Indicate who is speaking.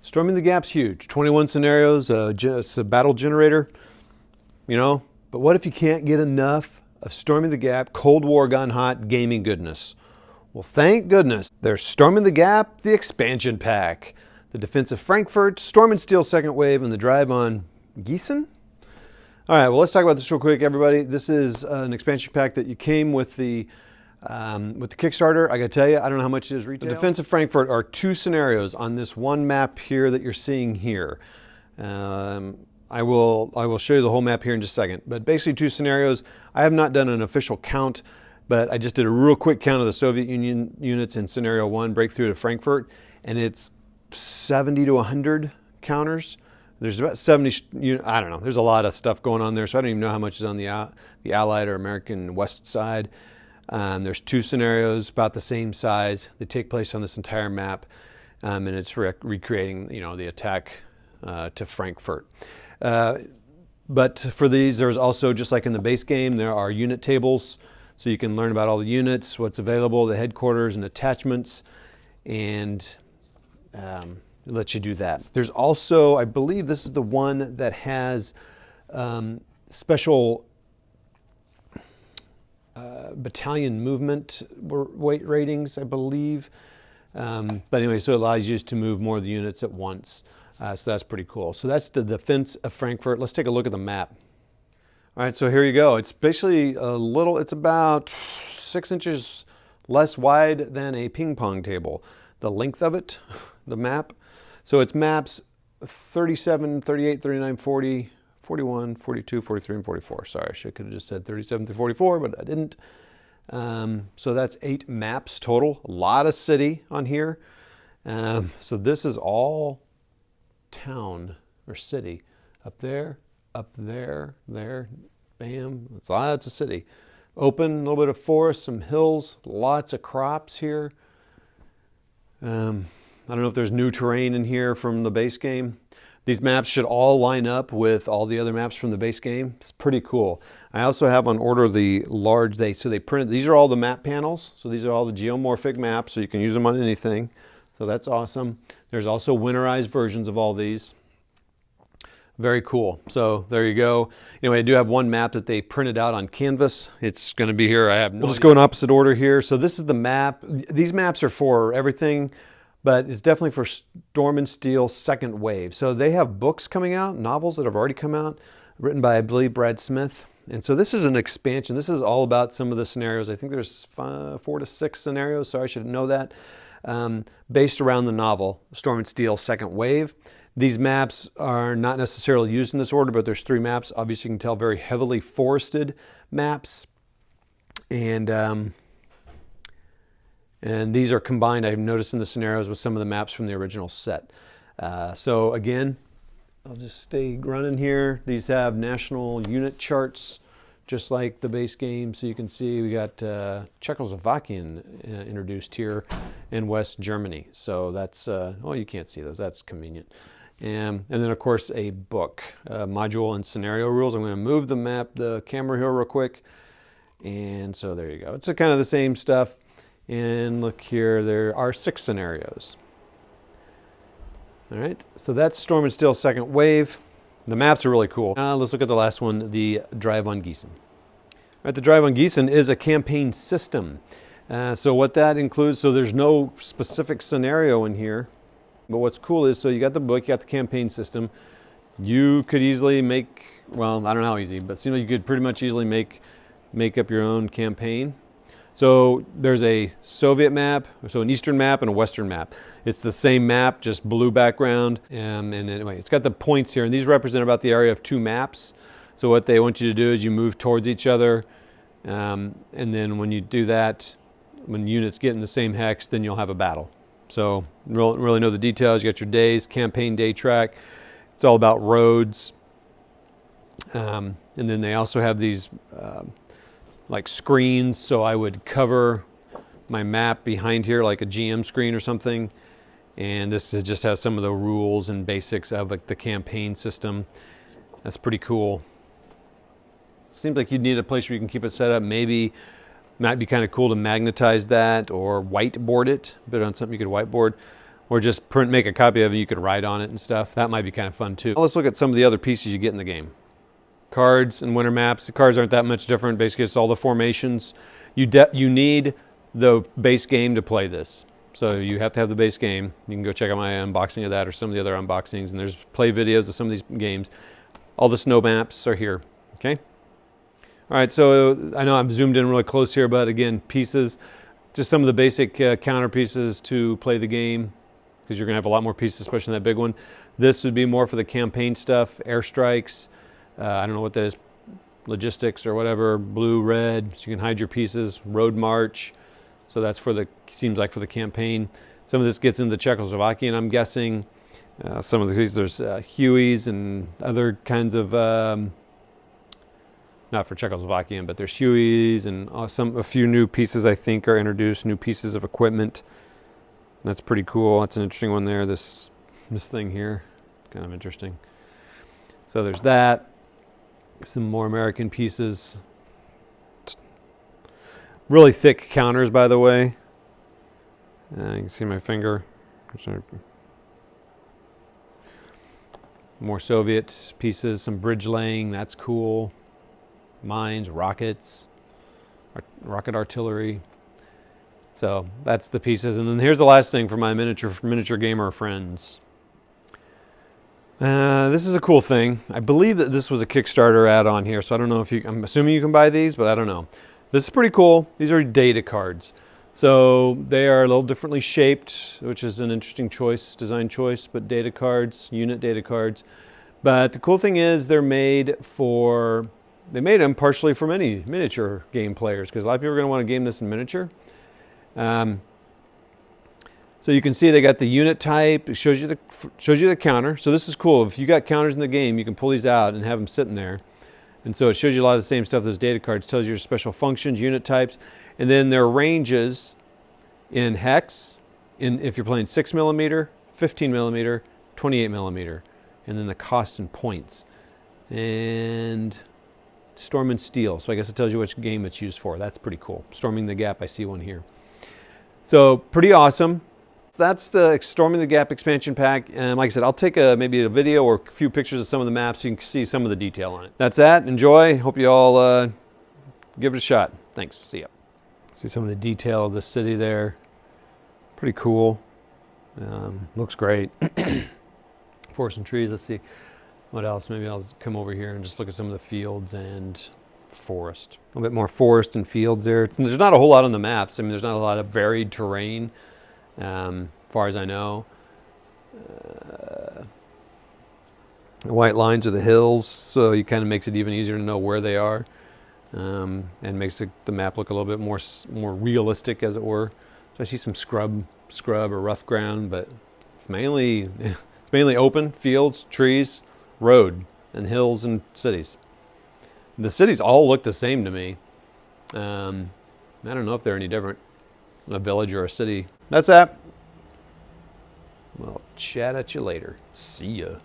Speaker 1: Storming the Gap's huge. 21 scenarios, just a battle generator, you know. But what if you can't get enough of Storming the Gap, Cold War gone hot gaming goodness? Well, thank goodness there's Storming the Gap, the expansion pack, the Defense of Frankfurt, Storm and Steel Second Wave, and the Drive on Gießen. All right, well, let's talk about this real quick, everybody. This is an expansion pack that you came with the Kickstarter. I gotta tell you, I don't know how much it is retail. The Defense of Frankfurt are 2 scenarios on this one map here that you're seeing here. I will show you the whole map here in just a second. But basically 2 scenarios. I have not done an official count, but I just did a real quick count of the Soviet Union units in scenario 1, breakthrough to Frankfurt, and it's 70 to 100 counters. There's about 70, I don't know, there's a lot of stuff going on there, so I don't even know how much is on the Allied or American West side. There's 2 scenarios about the same size. They take place on this entire map, and it's recreating, the attack to Frankfurt. But for these, there's also, just like in the base game, there are unit tables, so you can learn about all the units, what's available, the headquarters and attachments, and it lets you do that. There's also, I believe this is the one that has special battalion movement weight ratings, I believe. But anyway, so it allows you just to move more of the units at once. So that's pretty cool. So that's the Defense of Frankfurt. Let's take a look at the map. All right, so here you go. It's basically it's about 6 inches less wide than a ping pong table. The length of it, the map. So it's maps 37, 38, 39, 40, 41, 42, 43, and 44. Sorry, I could have just said 37 through 44, but I didn't. So that's 8 maps total. A lot of city on here. So this is all town or city. Up there, there, bam. That's lots of city. Open, a little bit of forest, some hills, lots of crops here. I don't know if there's new terrain in here from the base game. These maps should all line up with all the other maps from the base game. It's pretty cool. I also have on order the large, they printed, these are all the map panels. So these are all the geomorphic maps, so you can use them on anything. So that's awesome. There's also winterized versions of all these. Very cool. So there you go. Anyway, I do have one map that they printed out on canvas. It's going to be here. We'll just go in opposite order here. So this is the map. These maps are for everything, but it's definitely for Storm and Steel Second Wave. So they have books coming out, novels that have already come out, written by, I believe, Brad Smith. And so this is an expansion. This is all about some of the scenarios. I think there's 4 to 6 scenarios, so I should know that, based around the novel, Storm and Steel Second Wave. These maps are not necessarily used in this order, but there's 3 maps. Obviously, you can tell very heavily forested maps. And these are combined, I've noticed in the scenarios, with some of the maps from the original set. So again, I'll just stay running here. These have national unit charts, just like the base game. So you can see we got Czechoslovakian introduced here in West Germany. So that's, oh, you can't see those. That's convenient. And then, of course, a book, module and scenario rules. I'm going to move the camera here real quick. And so there you go. It's kind of the same stuff. And look here, there are 6 scenarios. All right, so that's Storm and Steel Second Wave. The maps are really cool. Now let's look at the last one, the Drive on Gießen. All right, the Drive on Gießen is a campaign system. So what that includes, so there's no specific scenario in here. But what's cool is, so you got the book, you got the campaign system. You could easily make, well, I don't know how easy, but it seems like you could pretty much easily make up your own campaign. So there's a Soviet map, so an Eastern map and a Western map. It's the same map, just blue background. And anyway, it's got the points here, and these represent about the area of 2 maps. So what they want you to do is you move towards each other, and then when you do that, when units get in the same hex, then you'll have a battle. So really know the details. You got your days, campaign day track. It's all about roads. And then they also have these like screens. So I would cover my map behind here like a GM screen or something. And this just has some of the rules and basics of like the campaign system. That's pretty cool. It seems like you'd need a place where you can keep it set up. Maybe might be kind of cool to magnetize that or whiteboard it, but on something you could whiteboard. or just make a copy of it. You could write on it and stuff. That might be kind of fun too. Let's look at some of the other pieces you get in the game. Cards and winter maps. The cards aren't that much different. Basically, it's all the formations. You need the base game to play this. So you have to have the base game. You can go check out my unboxing of that or some of the other unboxings, and there's play videos of some of these games. All the snow maps are here, okay? All right, so I know I'm zoomed in really close here, but again, pieces, just some of the basic counter pieces to play the game, because you're gonna have a lot more pieces, especially in that big one. This would be more for the campaign stuff, airstrikes, I don't know what that is, logistics or whatever, blue, red, so you can hide your pieces, road march. So that's for seems like for the campaign. Some of this gets into Czechoslovakian, I'm guessing. Some of these, there's Hueys and other kinds of, not for Czechoslovakian, but there's Hueys and a few new pieces I think are introduced, new pieces of equipment. That's pretty cool. That's an interesting one there, this thing here, kind of interesting. So there's that. Some more American pieces. Really thick counters, by the way. You can see my finger. More Soviet pieces, some bridge laying, that's cool. Mines, rockets, rocket artillery. So that's the pieces. And then here's the last thing for my miniature gamer friends. This is a cool thing. I believe that this was a Kickstarter add-on here, so I don't know if I'm assuming you can buy these, but I don't know. This is pretty cool. These are data cards. So they are a little differently shaped, which is an interesting choice, design choice, but data cards, unit data cards. But the cool thing is they made them partially for many miniature game players, because a lot of people are going to want to game this in miniature. So you can see they got the unit type. It shows you the counter. So this is cool. If you got counters in the game, you can pull these out and have them sitting there. And so it shows you a lot of the same stuff those data cards. Tells you your special functions, unit types, and then their ranges in hex, if you're playing 6mm, 15mm, 28mm, and then the cost in points. And Storm and Steel. So I guess it tells you which game it's used for. That's pretty cool. Storming the Gap, I see one here. So pretty awesome. That's the Storming the Gap expansion pack. And like I said, I'll take maybe a video or a few pictures of some of the maps so you can see some of the detail on it. That's that. Enjoy. Hope you all give it a shot. Thanks. See ya. See some of the detail of the city there. Pretty cool. Looks great. Forest and trees. Let's see what else. Maybe I'll come over here and just look at some of the fields and forest. A little bit more forest and fields there. There's not a whole lot on the maps. I mean, there's not a lot of varied terrain. As far as I know, the white lines are the hills, so it kind of makes it even easier to know where they are, and makes the map look a little bit more realistic, as it were. So I see some scrub or rough ground, but it's mainly open fields, trees, road, and hills and cities. The cities all look the same to me. I don't know if they're any different. A village or a city. That's that. Well, chat at you later. See ya.